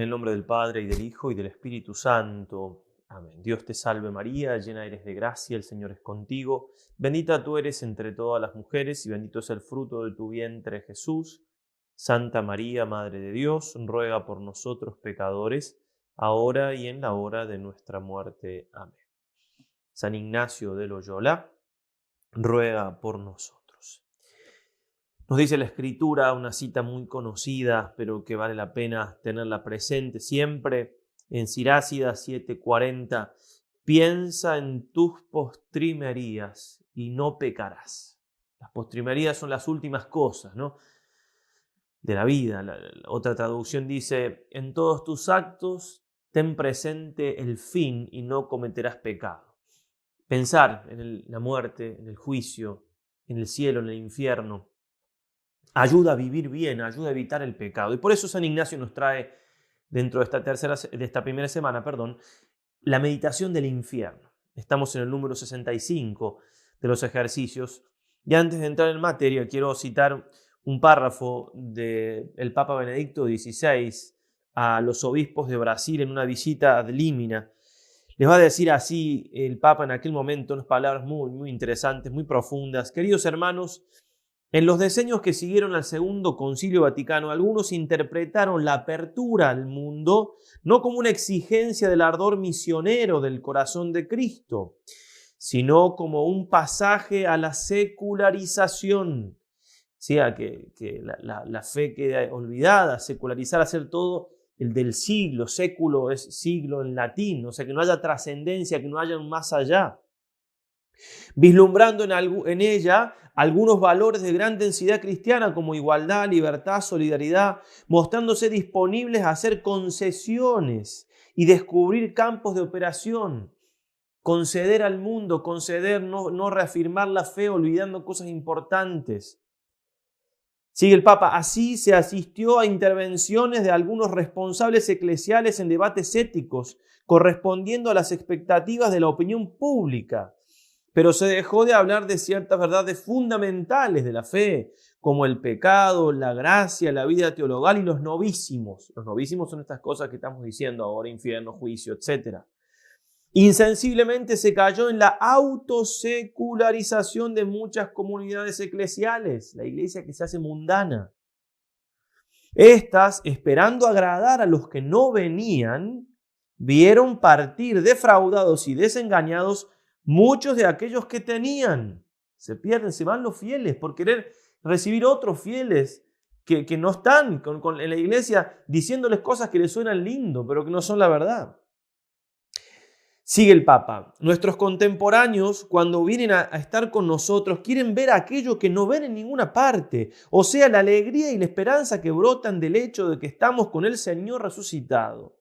En el nombre del Padre, y del Hijo, y del Espíritu Santo. Amén. Dios te salve María, llena eres de gracia, el Señor es contigo. Bendita tú eres entre todas las mujeres, y bendito es el fruto de tu vientre, Jesús. Santa María, Madre de Dios, ruega por nosotros pecadores, ahora y en la hora de nuestra muerte. Amén. San Ignacio de Loyola, ruega por nosotros. Nos dice la Escritura, una cita muy conocida, pero que vale la pena tenerla presente siempre, en Sirásida 7:40, piensa en tus postrimerías y no pecarás. Las postrimerías son las últimas cosas, ¿no?, de la vida. La otra traducción dice, en todos tus actos ten presente el fin y no cometerás pecado. Pensar en la muerte, en el juicio, en el cielo, en el infierno, ayuda a vivir bien, ayuda a evitar el pecado. Y por eso San Ignacio nos trae, dentro de esta primera semana, la meditación del infierno. Estamos en el número 65 de los ejercicios. Y antes de entrar en materia, quiero citar un párrafo del Papa Benedicto XVI a los obispos de Brasil en una visita ad limina. Les va a decir así el Papa en aquel momento, unas palabras muy, muy interesantes, muy profundas. Queridos hermanos, en los decenios que siguieron al Segundo Concilio Vaticano, algunos interpretaron la apertura al mundo no como una exigencia del ardor misionero del corazón de Cristo, sino como un pasaje a la secularización. O sea, que la fe queda olvidada, secularizar, hacer todo el del siglo. Século es siglo en latín, o sea, que no haya trascendencia, que no haya un más allá. Vislumbrando en ella algunos valores de gran densidad cristiana como igualdad, libertad, solidaridad, mostrándose disponibles a hacer concesiones y descubrir campos de operación, conceder al mundo, no reafirmar la fe olvidando cosas importantes. Sigue el Papa, así se asistió a intervenciones de algunos responsables eclesiales en debates éticos, correspondiendo a las expectativas de la opinión pública. Pero se dejó de hablar de ciertas verdades fundamentales de la fe, como el pecado, la gracia, la vida teologal y los novísimos. Los novísimos son estas cosas que estamos diciendo ahora, infierno, juicio, etc. Insensiblemente se cayó en la autosecularización de muchas comunidades eclesiales, la iglesia que se hace mundana. Estas, esperando agradar a los que no venían, vieron partir defraudados y desengañados muchos de aquellos que tenían. Se pierden, se van los fieles por querer recibir otros fieles que no están en la iglesia diciéndoles cosas que les suenan lindo, pero que no son la verdad. Sigue el Papa. Nuestros contemporáneos, cuando vienen a estar con nosotros, quieren ver aquello que no ven en ninguna parte, o sea, la alegría y la esperanza que brotan del hecho de que estamos con el Señor resucitado.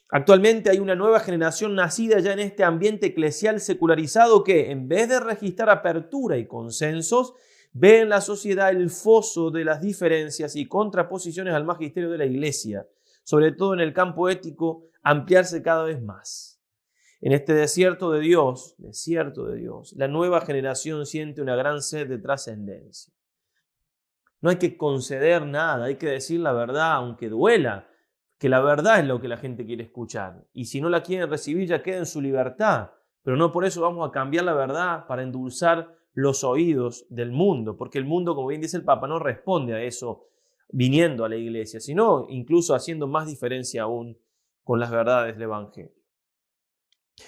Actualmente hay una nueva generación nacida ya en este ambiente eclesial secularizado que, en vez de registrar apertura y consensos, ve en la sociedad el foso de las diferencias y contraposiciones al magisterio de la Iglesia, sobre todo en el campo ético, ampliarse cada vez más. En este desierto de Dios, la nueva generación siente una gran sed de trascendencia. No hay que conceder nada, hay que decir la verdad, aunque duela, que la verdad es lo que la gente quiere escuchar. Y si no la quieren recibir, ya queda en su libertad. Pero no por eso vamos a cambiar la verdad para endulzar los oídos del mundo, porque el mundo, como bien dice el Papa, no responde a eso viniendo a la iglesia, sino incluso haciendo más diferencia aún con las verdades del Evangelio.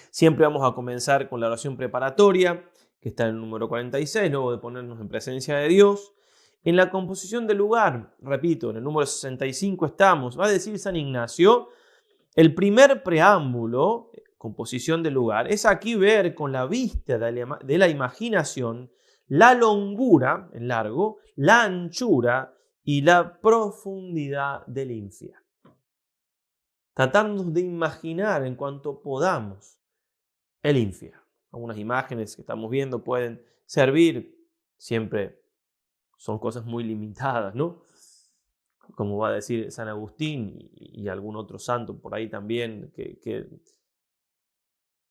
Siempre vamos a comenzar con la oración preparatoria, que está en el número 46, luego de ponernos en presencia de Dios. En la composición del lugar, repito, en el número 65 estamos, va a decir San Ignacio, el primer preámbulo, composición del lugar, es aquí ver con la vista de la imaginación la longura, el largo, la anchura y la profundidad del infierno. Tratarnos de imaginar en cuanto podamos el infierno. Algunas imágenes que estamos viendo pueden servir, siempre son cosas muy limitadas, ¿no? Como va a decir San Agustín y algún otro santo por ahí también, que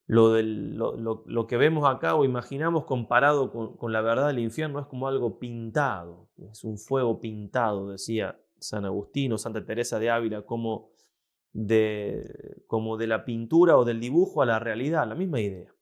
lo que vemos acá o imaginamos comparado con la verdad del infierno es como algo pintado, es un fuego pintado, decía San Agustín o Santa Teresa de Ávila, como como de la pintura o del dibujo a la realidad, la misma idea.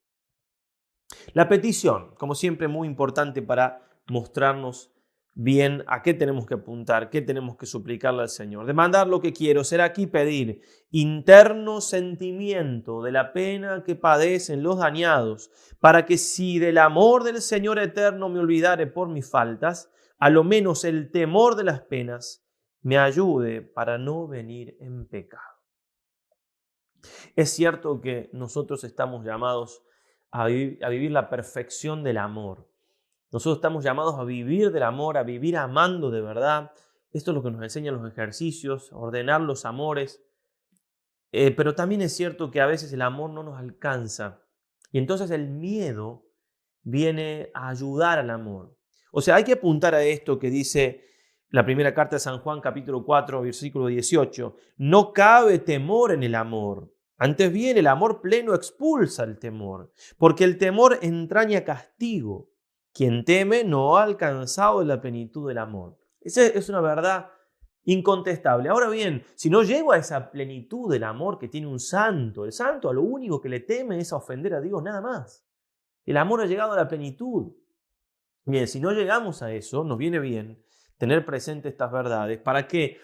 La petición, como siempre, muy importante para mostrarnos bien a qué tenemos que apuntar, qué tenemos que suplicarle al Señor. Demandar lo que quiero, será aquí pedir interno sentimiento de la pena que padecen los dañados, para que si del amor del Señor eterno me olvidare por mis faltas, a lo menos el temor de las penas me ayude para no venir en pecado. Es cierto que nosotros estamos llamados a vivir la perfección del amor. Nosotros estamos llamados a vivir del amor, a vivir amando de verdad. Esto es lo que nos enseñan los ejercicios, a ordenar los amores. Pero también es cierto que a veces el amor no nos alcanza. Y entonces el miedo viene a ayudar al amor. O sea, hay que apuntar a esto que dice la primera carta de San Juan, capítulo 4, versículo 18. No cabe temor en el amor. Antes bien, el amor pleno expulsa el temor, porque el temor entraña castigo. Quien teme no ha alcanzado la plenitud del amor. Esa es una verdad incontestable. Ahora bien, si no llego a esa plenitud del amor que tiene un santo, el santo a lo único que le teme es a ofender a Dios, nada más. El amor ha llegado a la plenitud. Bien, si no llegamos a eso, nos viene bien tener presente estas verdades para que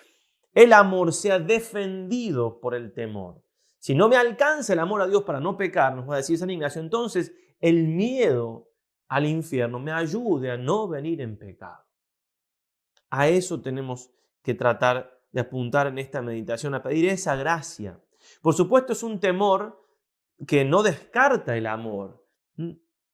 el amor sea defendido por el temor. Si no me alcanza el amor a Dios para no pecar, nos va a decir San Ignacio, entonces el miedo al infierno me ayude a no venir en pecado. A eso tenemos que tratar de apuntar en esta meditación, a pedir esa gracia. Por supuesto, es un temor que no descarta el amor.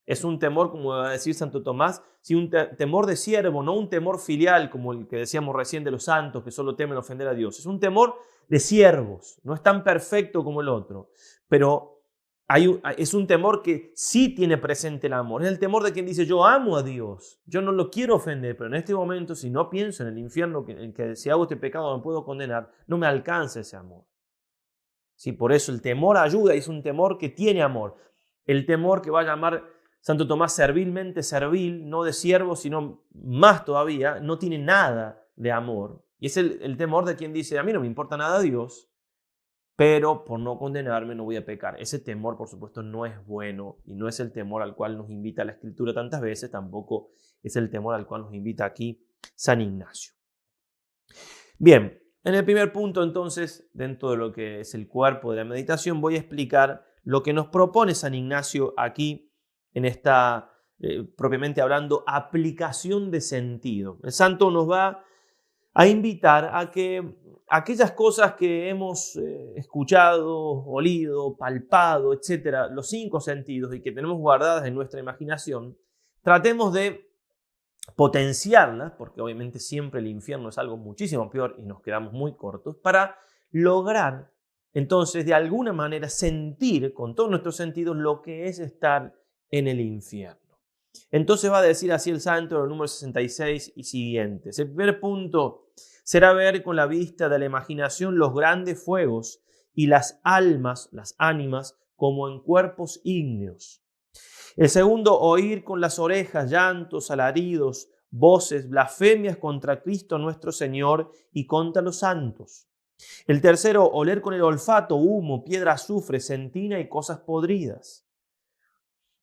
Es un temor, como va a decir Santo Tomás, sí, un temor de siervo, no un temor filial como el que decíamos recién de los santos que solo temen ofender a Dios. Es un temor de siervos, no es tan perfecto como el otro, pero es un temor que sí tiene presente el amor. Es el temor de quien dice, yo amo a Dios, yo no lo quiero ofender, pero en este momento si no pienso en el infierno, en que si hago este pecado me puedo condenar, no me alcanza ese amor. Sí, por eso el temor ayuda y es un temor que tiene amor. El temor que va a llamar Santo Tomás servilmente servil, no de siervo, sino más todavía, no tiene nada de amor. Y es el temor de quien dice, a mí no me importa nada Dios, pero por no condenarme no voy a pecar. Ese temor, por supuesto, no es bueno y no es el temor al cual nos invita la Escritura tantas veces, tampoco es el temor al cual nos invita aquí San Ignacio. Bien, en el primer punto entonces, dentro de lo que es el cuerpo de la meditación, voy a explicar lo que nos propone San Ignacio aquí en esta, propiamente hablando, aplicación de sentido. El santo nos va a invitar a que aquellas cosas que hemos escuchado, olido, palpado, etcétera, los 5 sentidos y que tenemos guardadas en nuestra imaginación, tratemos de potenciarlas, porque obviamente siempre el infierno es algo muchísimo peor y nos quedamos muy cortos, para lograr entonces de alguna manera sentir con todos nuestros sentidos lo que es estar en el infierno. Entonces va a decir así el santo en el número 66 y siguientes. El primer punto será ver con la vista de la imaginación los grandes fuegos y las almas, las ánimas, como en cuerpos ígneos. El segundo, oír con las orejas llantos, alaridos, voces, blasfemias contra Cristo nuestro Señor y contra los santos. El tercero, oler con el olfato humo, piedra, azufre, sentina y cosas podridas.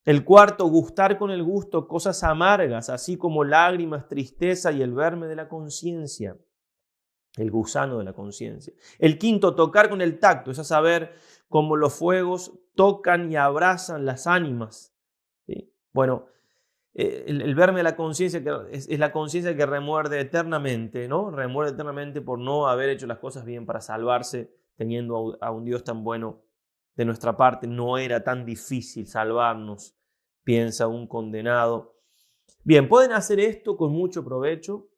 El cuarto, gustar con el gusto cosas amargas, así como lágrimas, tristeza y el verme de la conciencia, el gusano de la conciencia. El quinto, tocar con el tacto, es a saber, cómo los fuegos tocan y abrazan las ánimas. ¿Sí? Bueno, el verme de la conciencia es la conciencia que remuerde eternamente, ¿no? Remuerde eternamente por no haber hecho las cosas bien para salvarse, teniendo a un Dios tan bueno de nuestra parte. No era tan difícil salvarnos, piensa un condenado. Bien, pueden hacer esto con mucho provecho,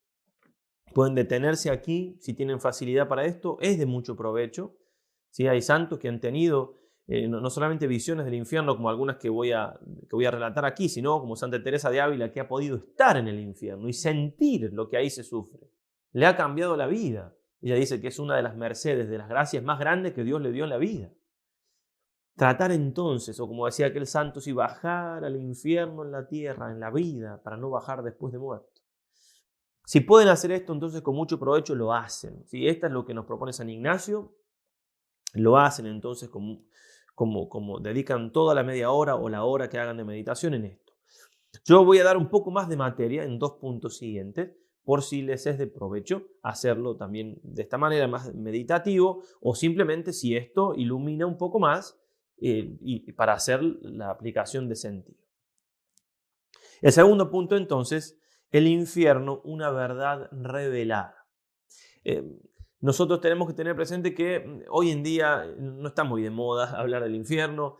pueden detenerse aquí si tienen facilidad para esto, es de mucho provecho. ¿Sí? Hay santos que han tenido no solamente visiones del infierno como algunas que voy a relatar aquí, sino como Santa Teresa de Ávila, que ha podido estar en el infierno y sentir lo que ahí se sufre. Le ha cambiado la vida. Ella dice que es una de las mercedes, de las gracias más grandes que Dios le dio en la vida. Tratar entonces, o como decía aquel santo, si bajar al infierno en la tierra, en la vida, para no bajar después de muerto. Si pueden hacer esto, entonces con mucho provecho lo hacen. ¿Sí? Esto es lo que nos propone San Ignacio. lo hacen entonces como dedican toda la media hora o la hora que hagan de meditación en esto. Yo voy a dar un poco más de materia en 2 puntos siguientes, por si les es de provecho hacerlo también de esta manera más meditativo, o simplemente si esto ilumina un poco más y para hacer la aplicación de sentido. El segundo punto entonces, el infierno, una verdad revelada. Eh, Nosotros tenemos que tener presente que hoy en día no está muy de moda hablar del infierno.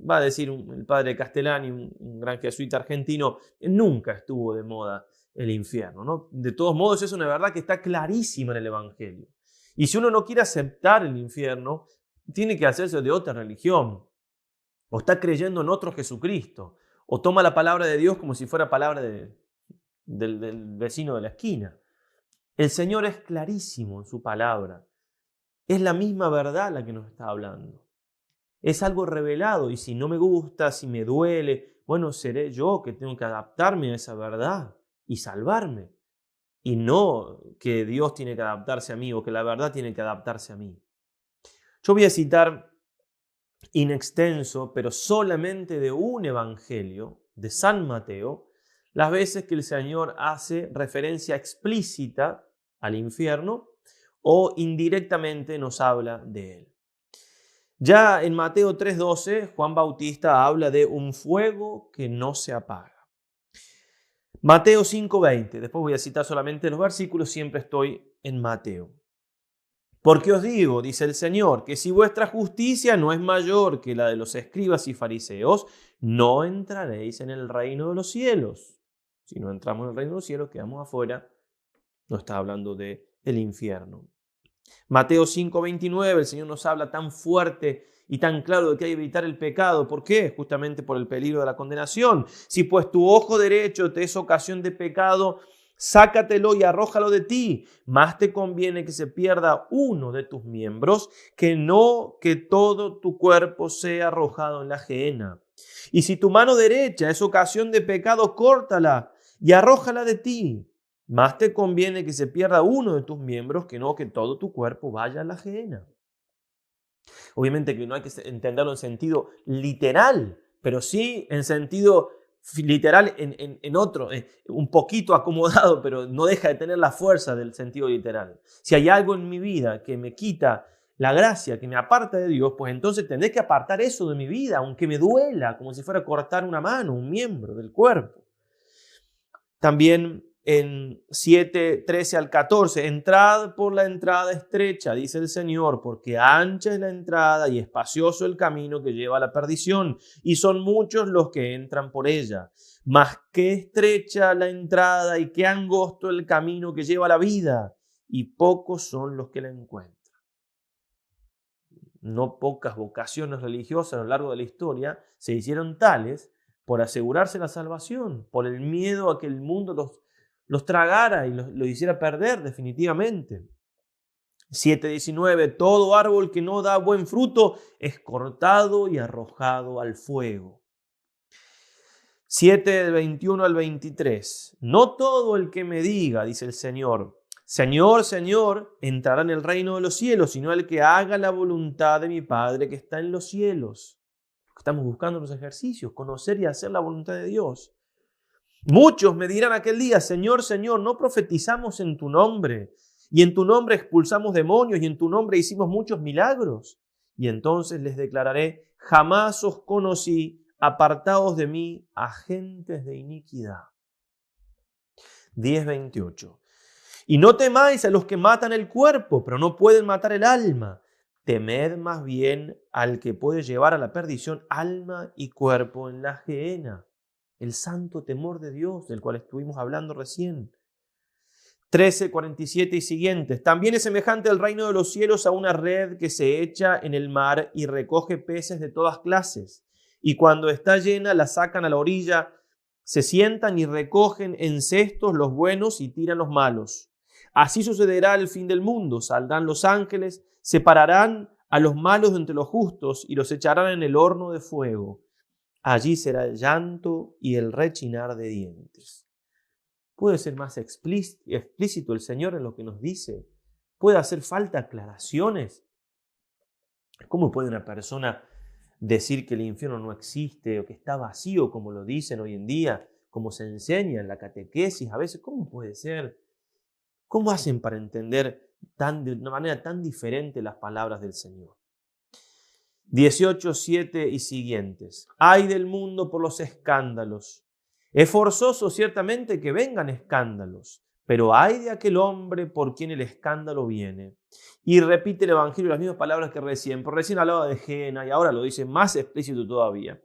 Va a decir el padre Castellani, un gran jesuita argentino, nunca estuvo de moda el infierno, ¿no? De todos modos, es una verdad que está clarísima en el Evangelio. Y si uno no quiere aceptar el infierno, tiene que hacerse de otra religión, o está creyendo en otro Jesucristo, o toma la palabra de Dios como si fuera palabra del vecino de la esquina. El Señor es clarísimo en su palabra. Es la misma verdad la que nos está hablando. Es algo revelado y si no me gusta, si me duele, bueno, seré yo que tengo que adaptarme a esa verdad y salvarme. Y no que Dios tiene que adaptarse a mí o que la verdad tiene que adaptarse a mí. Yo voy a citar in extenso, pero solamente de un evangelio, de San Mateo, las veces que el Señor hace referencia explícita al infierno o indirectamente nos habla de él. Ya en Mateo 3:12, Juan Bautista habla de un fuego que no se apaga. Mateo 5:20, después voy a citar solamente los versículos, siempre estoy en Mateo. Porque os digo, dice el Señor, que si vuestra justicia no es mayor que la de los escribas y fariseos, no entraréis en el reino de los cielos. Si no entramos en el reino de los cielos, quedamos afuera. No está hablando del infierno. Mateo 5:29, el Señor nos habla tan fuerte y tan claro de que hay que evitar el pecado. ¿Por qué? Justamente por el peligro de la condenación. Si pues tu ojo derecho te es ocasión de pecado, sácatelo y arrójalo de ti. Más te conviene que se pierda uno de tus miembros que no que todo tu cuerpo sea arrojado en la gehenna. Y si tu mano derecha es ocasión de pecado, córtala y arrójala de ti. Más te conviene que se pierda uno de tus miembros que no que todo tu cuerpo vaya a la gehenna. Obviamente que no hay que entenderlo en sentido literal, pero sí en sentido literal en otro, un poquito acomodado, pero no deja de tener la fuerza del sentido literal. Si hay algo en mi vida que me quita la gracia, que me aparta de Dios, pues entonces tendré que apartar eso de mi vida, aunque me duela, como si fuera cortar una mano, un miembro del cuerpo. También en 7:13 al 14, entrad por la entrada estrecha, dice el Señor, porque ancha es la entrada y espacioso el camino que lleva a la perdición, y son muchos los que entran por ella. Mas qué estrecha la entrada y qué angosto el camino que lleva a la vida, y pocos son los que la encuentran. No pocas vocaciones religiosas a lo largo de la historia se hicieron tales por asegurarse la salvación, por el miedo a que el mundo los tragara y lo hiciera perder definitivamente. 7:19, todo árbol que no da buen fruto es cortado y arrojado al fuego. 7:21 al 23, no todo el que me diga, dice el Señor, Señor, Señor, entrará en el reino de los cielos, sino el que haga la voluntad de mi Padre que está en los cielos. Estamos buscando los ejercicios, conocer y hacer la voluntad de Dios. Muchos me dirán aquel día, Señor, Señor, ¿no profetizamos en tu nombre? Y en tu nombre expulsamos demonios y en tu nombre hicimos muchos milagros. Y entonces les declararé, jamás os conocí, apartaos de mí, agentes de iniquidad. 10:28. Y no temáis a los que matan el cuerpo, pero no pueden matar el alma. Temed más bien al que puede llevar a la perdición alma y cuerpo en la gehenna. El santo temor de Dios, del cual estuvimos hablando recién. 13:47 y siguientes. También es semejante el reino de los cielos a una red que se echa en el mar y recoge peces de todas clases. Y cuando está llena, la sacan a la orilla, se sientan y recogen en cestos los buenos y tiran los malos. Así sucederá al fin del mundo. Saldrán los ángeles, separarán a los malos de entre los justos y los echarán en el horno de fuego. Allí será el llanto y el rechinar de dientes. ¿Puede ser más explícito el Señor en lo que nos dice? ¿Puede hacer falta aclaraciones? ¿Cómo puede una persona decir que el infierno no existe o que está vacío, como lo dicen hoy en día, como se enseña en la catequesis? A veces, ¿cómo puede ser? ¿Cómo hacen para entender de una manera tan diferente las palabras del Señor? 18:7 y siguientes. Ay del mundo por los escándalos. Es forzoso ciertamente que vengan escándalos, pero ay de aquel hombre por quien el escándalo viene. Y repite el Evangelio las mismas palabras que recién, pero recién hablaba de Gehenna y ahora lo dice más explícito todavía.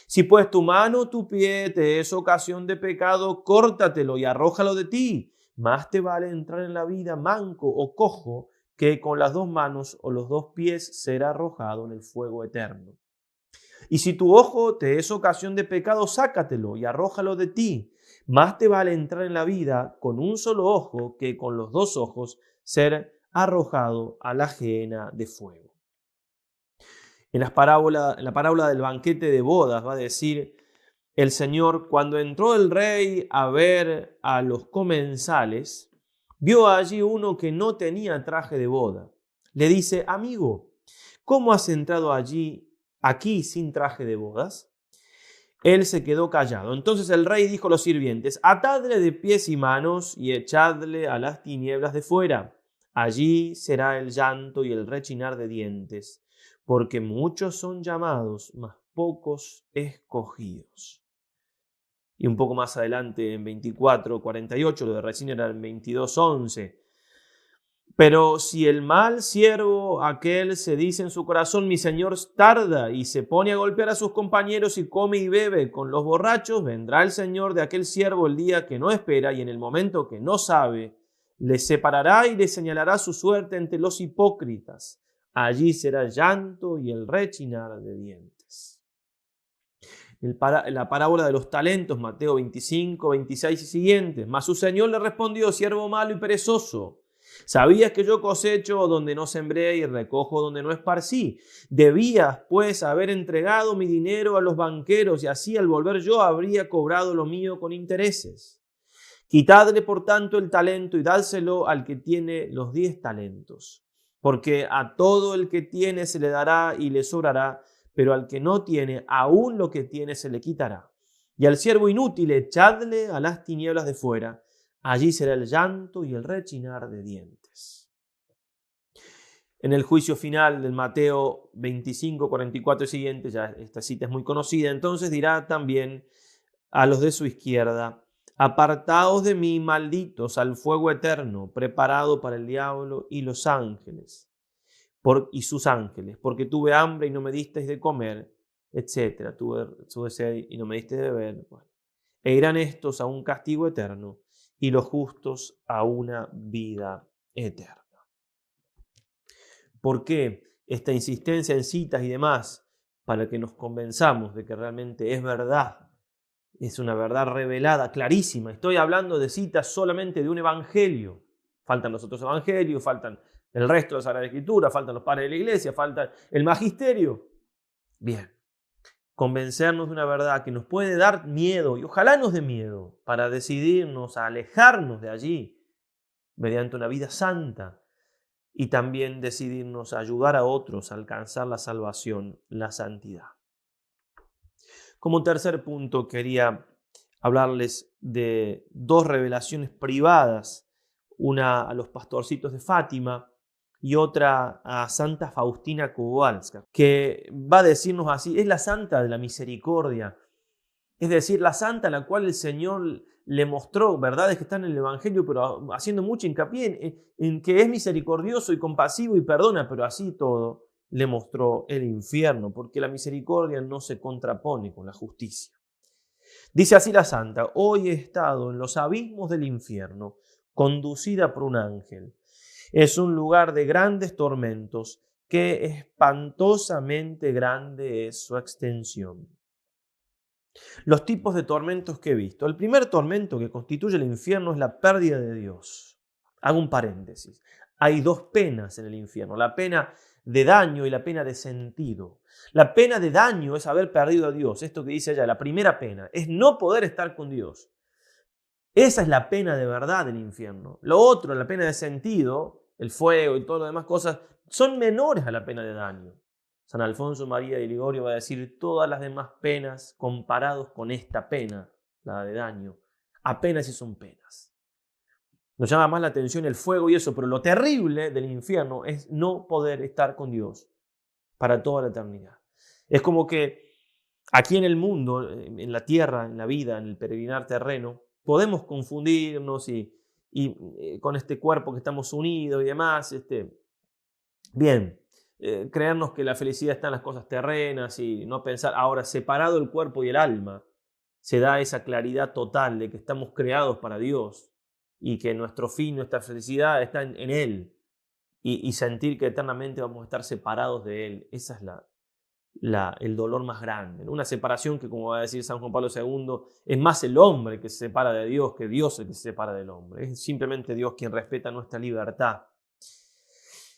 Si pues tu mano o tu pie te es ocasión de pecado, córtatelo y arrójalo de ti. Más te vale entrar en la vida manco o cojo que con las dos manos o los dos pies será arrojado en el fuego eterno. Y si tu ojo te es ocasión de pecado, sácatelo y arrójalo de ti. Más te vale entrar en la vida con un solo ojo que con los dos ojos ser arrojado a la gehenna de fuego. En la parábola del banquete de bodas va a decir el Señor: cuando entró el rey a ver a los comensales, vio allí uno que no tenía traje de boda. Le dice: amigo, ¿cómo has entrado aquí sin traje de bodas? Él se quedó callado. Entonces el rey dijo a los sirvientes: atadle de pies y manos y echadle a las tinieblas de fuera. Allí será el llanto y el rechinar de dientes, porque muchos son llamados, mas pocos escogidos. Y un poco más adelante, en 24:48, lo de recién era en 22:11. Pero si el mal siervo aquel se dice en su corazón: mi señor tarda, y se pone a golpear a sus compañeros y come y bebe con los borrachos, vendrá el señor de aquel siervo el día que no espera y en el momento que no sabe, le separará y le señalará su suerte entre los hipócritas. Allí será llanto y el rechinar de dientes. La parábola de los talentos, Mateo 25, 26 y siguientes. Mas su señor le respondió: siervo malo y perezoso, ¿sabías que yo cosecho donde no sembré y recojo donde no esparcí? Debías, pues, haber entregado mi dinero a los banqueros, y así al volver yo habría cobrado lo mío con intereses. Quitadle, por tanto, el talento y dádselo al que tiene los 10 talentos. Porque a todo el que tiene se le dará y le sobrará, pero al que no tiene, aún lo que tiene se le quitará. Y al siervo inútil echadle a las tinieblas de fuera. Allí será el llanto y el rechinar de dientes. En el juicio final del Mateo 25, 44 y siguientes, ya esta cita es muy conocida, entonces dirá también a los de su izquierda: apartaos de mí, malditos, al fuego eterno, preparado para el diablo y los ángeles, y sus ángeles, porque tuve hambre y no me disteis de comer, etc. Tuve sed y no me disteis de beber. Bueno. E irán estos a un castigo eterno y los justos a una vida eterna. ¿Por qué esta insistencia en citas y demás? Para que nos convenzamos de que realmente es verdad. Es una verdad revelada, clarísima. Estoy hablando de citas solamente de un evangelio. Faltan los otros evangelios, faltan el resto de la Sagrada Escritura, faltan los padres de la iglesia, falta el magisterio. Bien, convencernos de una verdad que nos puede dar miedo, y ojalá nos dé miedo, para decidirnos a alejarnos de allí mediante una vida santa, y también decidirnos a ayudar a otros a alcanzar la salvación, la santidad. Como tercer punto, quería hablarles de dos revelaciones privadas, una a los pastorcitos de Fátima y otra a Santa Faustina Kowalska, que va a decirnos así: es la santa de la misericordia, es decir, la santa a la cual el Señor le mostró verdades que están en el Evangelio, pero haciendo mucho hincapié en que es misericordioso y compasivo y perdona, pero así todo le mostró el infierno, porque la misericordia no se contrapone con la justicia. Dice así la santa: hoy he estado en los abismos del infierno, conducida por un ángel. Es un lugar de grandes tormentos, que espantosamente grande es su extensión. Los tipos de tormentos que he visto. El primer tormento que constituye el infierno es la pérdida de Dios. Hago un paréntesis. Hay dos penas en el infierno: la pena de daño y la pena de sentido. La pena de daño es haber perdido a Dios. Esto que dice ella, la primera pena, es no poder estar con Dios. Esa es la pena de verdad del infierno. Lo otro, la pena de sentido, el fuego y todas las demás cosas, son menores a la pena de daño. San Alfonso María de Ligorio va a decir: todas las demás penas comparados con esta pena, la de daño, apenas si son penas. Nos llama más la atención el fuego y eso, pero lo terrible del infierno es no poder estar con Dios para toda la eternidad. Es como que aquí en el mundo, en la tierra, en la vida, en el peregrinar terreno, podemos confundirnos y con este cuerpo que estamos unidos y demás, creernos que la felicidad está en las cosas terrenas y no pensar. Ahora, separado el cuerpo y el alma, se da esa claridad total de que estamos creados para Dios y que nuestro fin, nuestra felicidad está en Él, y sentir que eternamente vamos a estar separados de Él. Esa es el dolor más grande. Una separación que, como va a decir San Juan Pablo II, es más el hombre que se separa de Dios que Dios el que se separa del hombre. Es simplemente Dios quien respeta nuestra libertad.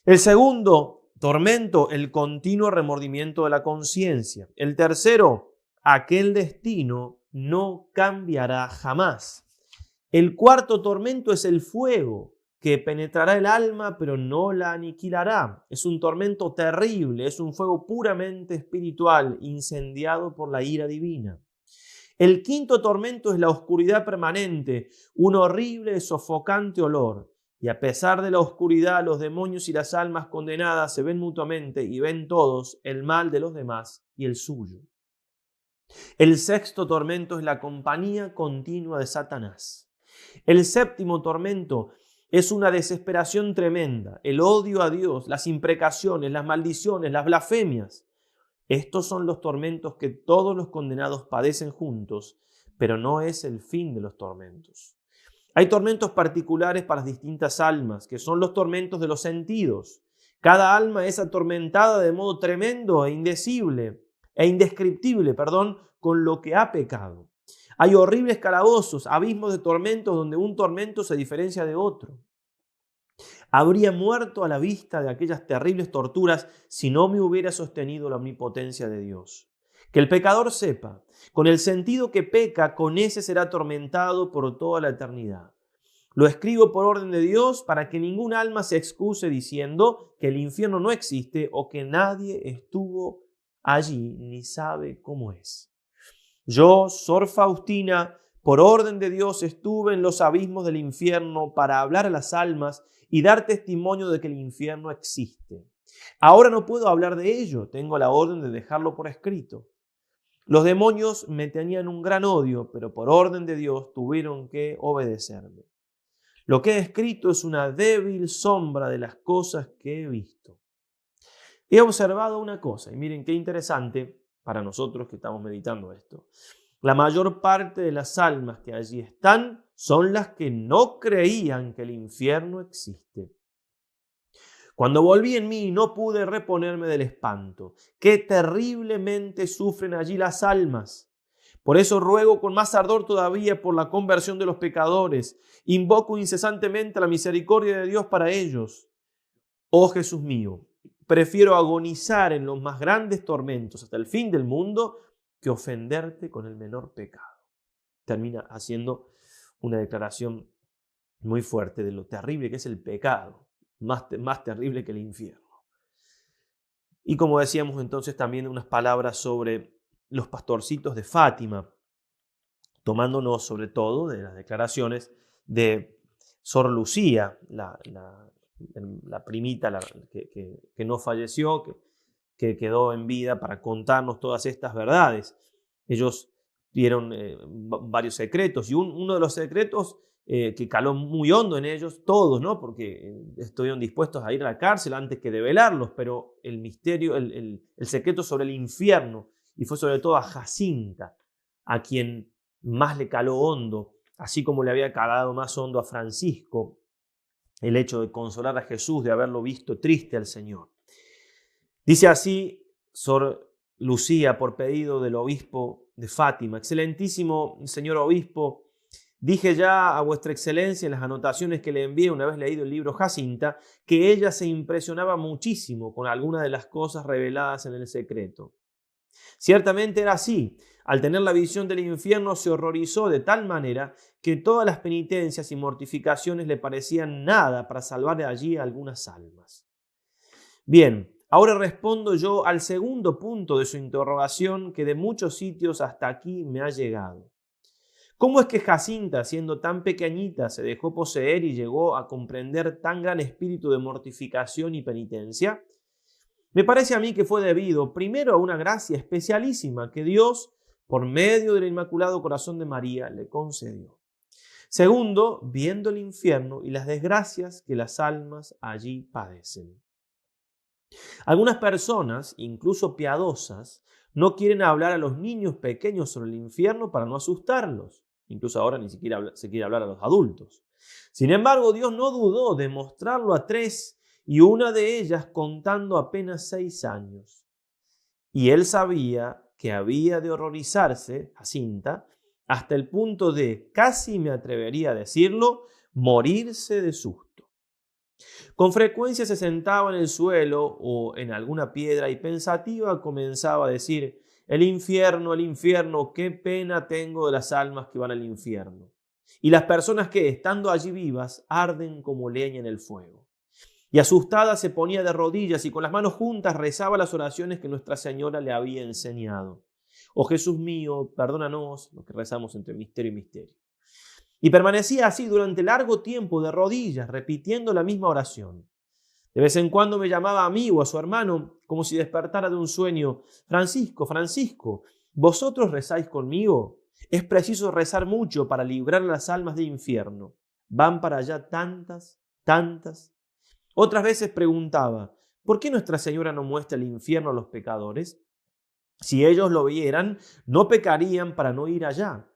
El segundo tormento, el continuo remordimiento de la conciencia. El tercero, aquel destino no cambiará jamás. El cuarto tormento es el fuego, que penetrará el alma pero no la aniquilará. Es un tormento terrible, es un fuego puramente espiritual, incendiado por la ira divina. El quinto tormento es la oscuridad permanente, un horrible, sofocante olor. Y a pesar de la oscuridad, los demonios y las almas condenadas se ven mutuamente y ven todos el mal de los demás y el suyo. El sexto tormento es la compañía continua de Satanás. El séptimo tormento es una desesperación tremenda, el odio a Dios, las imprecaciones, las maldiciones, las blasfemias. Estos son los tormentos que todos los condenados padecen juntos, pero no es el fin de los tormentos. Hay tormentos particulares para las distintas almas, que son los tormentos de los sentidos. Cada alma es atormentada de modo tremendo e indescriptible, con lo que ha pecado. Hay horribles calabozos, abismos de tormentos donde un tormento se diferencia de otro. Habría muerto a la vista de aquellas terribles torturas si no me hubiera sostenido la omnipotencia de Dios. Que el pecador sepa, con el sentido que peca, con ese será atormentado por toda la eternidad. Lo escribo por orden de Dios para que ningún alma se excuse diciendo que el infierno no existe o que nadie estuvo allí ni sabe cómo es. Yo, Sor Faustina, por orden de Dios estuve en los abismos del infierno para hablar a las almas y dar testimonio de que el infierno existe. Ahora no puedo hablar de ello, tengo la orden de dejarlo por escrito. Los demonios me tenían un gran odio, pero por orden de Dios tuvieron que obedecerme. Lo que he escrito es una débil sombra de las cosas que he visto. He observado una cosa, y miren qué interesante para nosotros que estamos meditando esto. La mayor parte de las almas que allí están son las que no creían que el infierno existe. Cuando volví en mí no pude reponerme del espanto. Qué terriblemente sufren allí las almas. Por eso ruego con más ardor todavía por la conversión de los pecadores. Invoco incesantemente la misericordia de Dios para ellos. Oh Jesús mío, prefiero agonizar en los más grandes tormentos hasta el fin del mundo que ofenderte con el menor pecado. Termina haciendo una declaración muy fuerte de lo terrible que es el pecado, más terrible que el infierno. Y como decíamos entonces también unas palabras sobre los pastorcitos de Fátima, tomándonos sobre todo de las declaraciones de Sor Lucía, la primita que no falleció, que quedó en vida para contarnos todas estas verdades. Ellos dieron varios secretos y uno de los secretos que caló muy hondo en ellos, todos, ¿no? Porque estuvieron dispuestos a ir a la cárcel antes que develarlos, pero el misterio, el secreto sobre el infierno, y fue sobre todo a Jacinta, a quien más le caló hondo, así como le había calado más hondo a Francisco el hecho de consolar a Jesús, de haberlo visto triste al Señor. Dice así Sor Lucía por pedido del obispo de Fátima: excelentísimo señor obispo, dije ya a vuestra excelencia en las anotaciones que le envié una vez leído el libro Jacinta, que ella se impresionaba muchísimo con algunas de las cosas reveladas en el secreto. Ciertamente era así. Al tener la visión del infierno se horrorizó de tal manera que todas las penitencias y mortificaciones le parecían nada para salvar de allí a algunas almas. Bien, Ahora respondo yo al segundo punto de su interrogación que de muchos sitios hasta aquí me ha llegado. ¿Cómo es que Jacinta, siendo tan pequeñita, se dejó poseer y llegó a comprender tan gran espíritu de mortificación y penitencia? Me parece a mí que fue debido, primero, a una gracia especialísima que Dios, por medio del Inmaculado Corazón de María, le concedió. Segundo, viendo el infierno y las desgracias que las almas allí padecen. Algunas personas, incluso piadosas, no quieren hablar a los niños pequeños sobre el infierno para no asustarlos. Incluso ahora ni siquiera se quiere hablar a los adultos. Sin embargo, Dios no dudó de mostrarlo a 3 y una de ellas contando apenas 6 años. Y él sabía que había de horrorizarse, Jacinta, hasta el punto de, casi me atrevería a decirlo, morirse de susto. Con frecuencia se sentaba en el suelo o en alguna piedra y pensativa comenzaba a decir: el infierno, qué pena tengo de las almas que van al infierno. Y las personas que, estando allí vivas, arden como leña en el fuego. Y asustada se ponía de rodillas y con las manos juntas rezaba las oraciones que Nuestra Señora le había enseñado. Oh Jesús mío, perdónanos, lo que rezamos entre misterio y misterio. Y permanecía así durante largo tiempo de rodillas, repitiendo la misma oración. De vez en cuando me llamaba a mí o a su hermano, como si despertara de un sueño: Francisco, ¿vosotros rezáis conmigo? Es preciso rezar mucho para librar a las almas del infierno. Van para allá tantas. Otras veces preguntaba: ¿por qué Nuestra Señora no muestra el infierno a los pecadores? Si ellos lo vieran, no pecarían para no ir allá.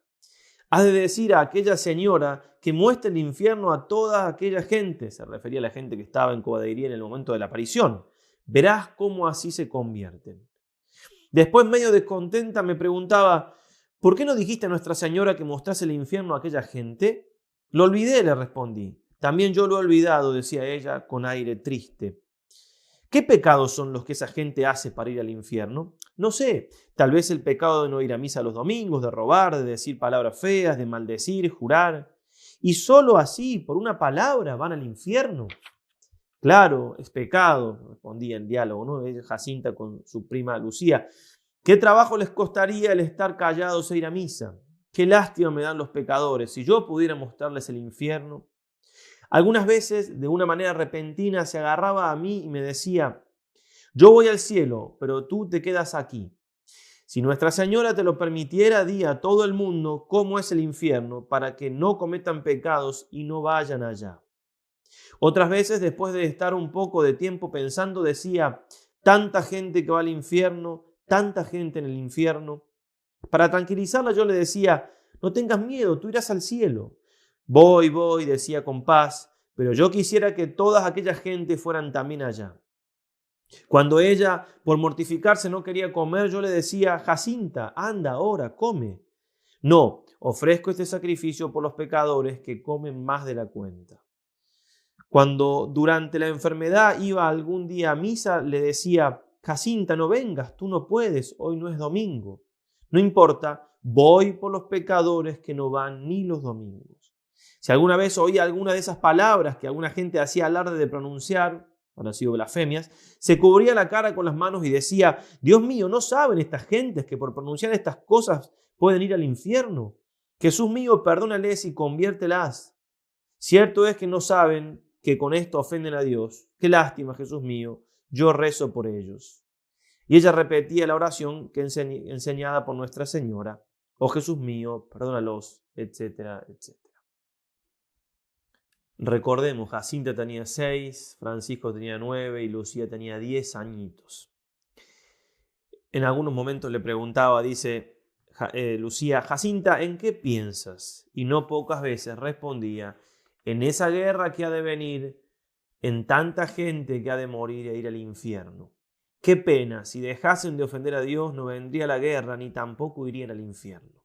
Has de decir a aquella señora que muestre el infierno a toda aquella gente, se refería a la gente que estaba en Cobadeiría en el momento de la aparición. Verás cómo así se convierten. Después, medio descontenta, me preguntaba: ¿por qué no dijiste a Nuestra Señora que mostrase el infierno a aquella gente? Lo olvidé, le respondí. También yo lo he olvidado, decía ella con aire triste. ¿Qué pecados son los que esa gente hace para ir al infierno? No sé, tal vez el pecado de no ir a misa los domingos, de robar, de decir palabras feas, de maldecir, jurar. Y solo así, por una palabra, van al infierno. Claro, es pecado, respondía en diálogo, ¿no? Ella, Jacinta, con su prima Lucía. ¿Qué trabajo les costaría el estar callados e ir a misa? Qué lástima me dan los pecadores. Si yo pudiera mostrarles el infierno. Algunas veces, de una manera repentina, se agarraba a mí y me decía: yo voy al cielo, pero tú te quedas aquí. Si Nuestra Señora te lo permitiera, di a todo el mundo cómo es el infierno, para que no cometan pecados y no vayan allá. Otras veces, después de estar un poco de tiempo pensando, decía: tanta gente que va al infierno, tanta gente en el infierno. Para tranquilizarla yo le decía: no tengas miedo, tú irás al cielo. Voy, decía con paz, pero yo quisiera que todas aquellas gentes fueran también allá. Cuando ella, por mortificarse, no quería comer, yo le decía: Jacinta, anda ahora, come. No, ofrezco este sacrificio por los pecadores que comen más de la cuenta. Cuando durante la enfermedad iba algún día a misa, le decía: Jacinta, no vengas, tú no puedes, hoy no es domingo. No importa, voy por los pecadores que no van ni los domingos. Si alguna vez oía alguna de esas palabras que alguna gente hacía alarde de pronunciar, han sido blasfemias, se cubría la cara con las manos y decía: Dios mío, ¿no saben estas gentes que por pronunciar estas cosas pueden ir al infierno? Jesús mío, perdónales y conviértelas. Cierto es que no saben que con esto ofenden a Dios. Qué lástima, Jesús mío, yo rezo por ellos. Y ella repetía la oración que enseñada por Nuestra Señora: oh Jesús mío, perdónalos, etcétera, etcétera. Recordemos, Jacinta tenía 6, Francisco tenía 9 y Lucía tenía 10 añitos. En algunos momentos le preguntaba, dice Lucía: Jacinta, ¿en qué piensas? Y no pocas veces respondía: en esa guerra que ha de venir, en tanta gente que ha de morir e ir al infierno. Qué pena, si dejasen de ofender a Dios no vendría la guerra ni tampoco irían al infierno.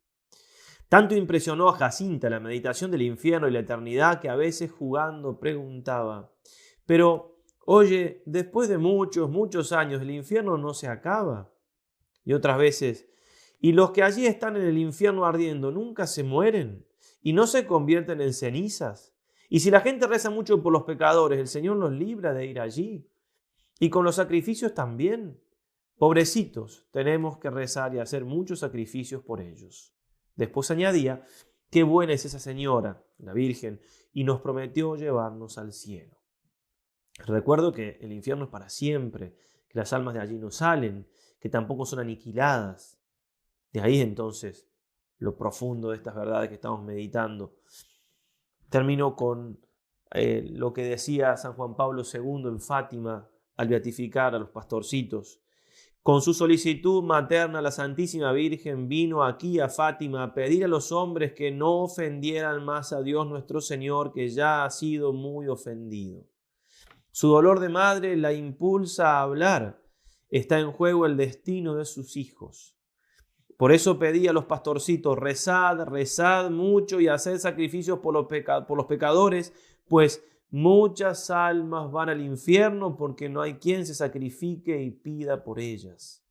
Tanto impresionó a Jacinta la meditación del infierno y la eternidad que a veces jugando preguntaba: pero, oye, después de muchos años el infierno no se acaba. Y otras veces: ¿y los que allí están en el infierno ardiendo nunca se mueren y no se convierten en cenizas? Y si la gente reza mucho por los pecadores, ¿el Señor los libra de ir allí? Y con los sacrificios también. Pobrecitos, tenemos que rezar y hacer muchos sacrificios por ellos. Después añadía, qué buena es esa señora, la Virgen, y nos prometió llevarnos al cielo. Recuerdo que el infierno es para siempre, que las almas de allí no salen, que tampoco son aniquiladas. De ahí entonces lo profundo de estas verdades que estamos meditando. Termino con lo que decía San Juan Pablo II en Fátima al beatificar a los pastorcitos. Con su solicitud materna, la Santísima Virgen vino aquí a Fátima a pedir a los hombres que no ofendieran más a Dios nuestro Señor, que ya ha sido muy ofendido. Su dolor de madre la impulsa a hablar. Está en juego el destino de sus hijos. Por eso pedí a los pastorcitos, rezad, rezad mucho y haced sacrificios por los pecadores, pues muchas almas van al infierno porque no hay quien se sacrifique y pida por ellas.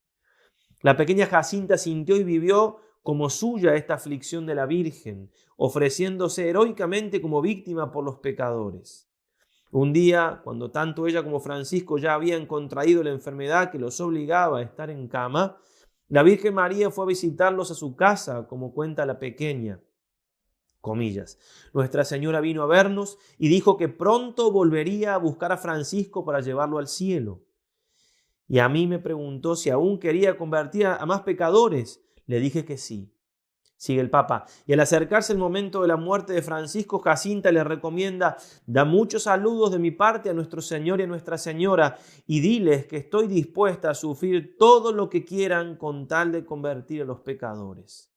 La pequeña Jacinta sintió y vivió como suya esta aflicción de la Virgen, ofreciéndose heroicamente como víctima por los pecadores. Un día, cuando tanto ella como Francisco ya habían contraído la enfermedad que los obligaba a estar en cama, la Virgen María fue a visitarlos a su casa, como cuenta la pequeña. Comillas. Nuestra Señora vino a vernos y dijo que pronto volvería a buscar a Francisco para llevarlo al cielo. Y a mí me preguntó si aún quería convertir a más pecadores. Le dije que sí. Sigue el Papa. Y al acercarse el momento de la muerte de Francisco, Jacinta le recomienda: da muchos saludos de mi parte a nuestro Señor y a Nuestra Señora y diles que estoy dispuesta a sufrir todo lo que quieran con tal de convertir a los pecadores.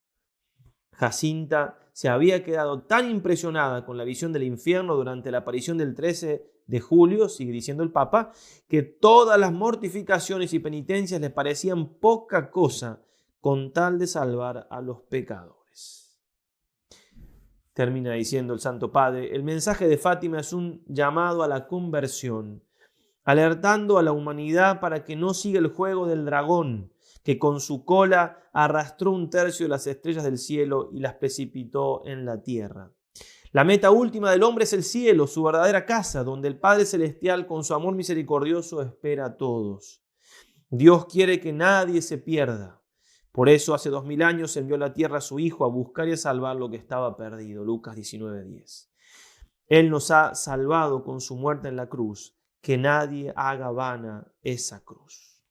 Jacinta se había quedado tan impresionada con la visión del infierno durante la aparición del 13 de julio, sigue diciendo el Papa, que todas las mortificaciones y penitencias le parecían poca cosa con tal de salvar a los pecadores. Termina diciendo el Santo Padre, el mensaje de Fátima es un llamado a la conversión, alertando a la humanidad para que no siga el juego del dragón, que con su cola arrastró 1/3 de las estrellas del cielo y las precipitó en la tierra. La meta última del hombre es el cielo, su verdadera casa, donde el Padre Celestial con su amor misericordioso espera a todos. Dios quiere que nadie se pierda. Por eso hace 2000 años envió a la tierra a su Hijo a buscar y a salvar lo que estaba perdido. Lucas 19:10. Él nos ha salvado con su muerte en la cruz. Que nadie haga vana esa cruz.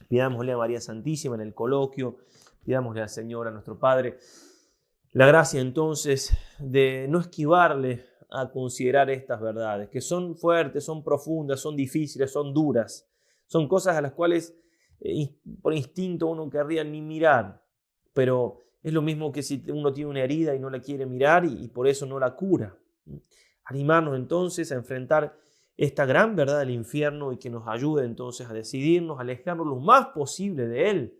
Pidámosle a María Santísima en el coloquio, pidámosle al Señor, a nuestro Padre, la gracia entonces de no esquivarle a considerar estas verdades, que son fuertes, son profundas, son difíciles, son duras, son cosas a las cuales por instinto uno querría ni mirar, pero es lo mismo que si uno tiene una herida y no la quiere mirar y por eso no la cura. Animarnos entonces a enfrentar esta gran verdad del infierno y que nos ayude entonces a decidirnos, a alejarnos lo más posible de él.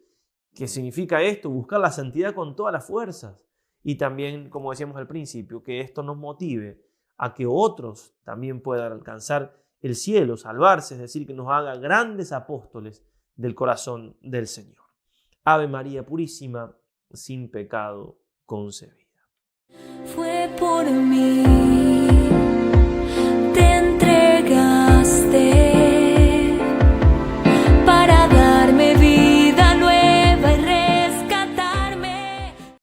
¿Qué significa esto? Buscar la santidad con todas las fuerzas. Y también, como decíamos al principio, que esto nos motive a que otros también puedan alcanzar el cielo, salvarse, es decir, que nos haga grandes apóstoles del corazón del Señor. Ave María Purísima, sin pecado concebida. Fue por mí.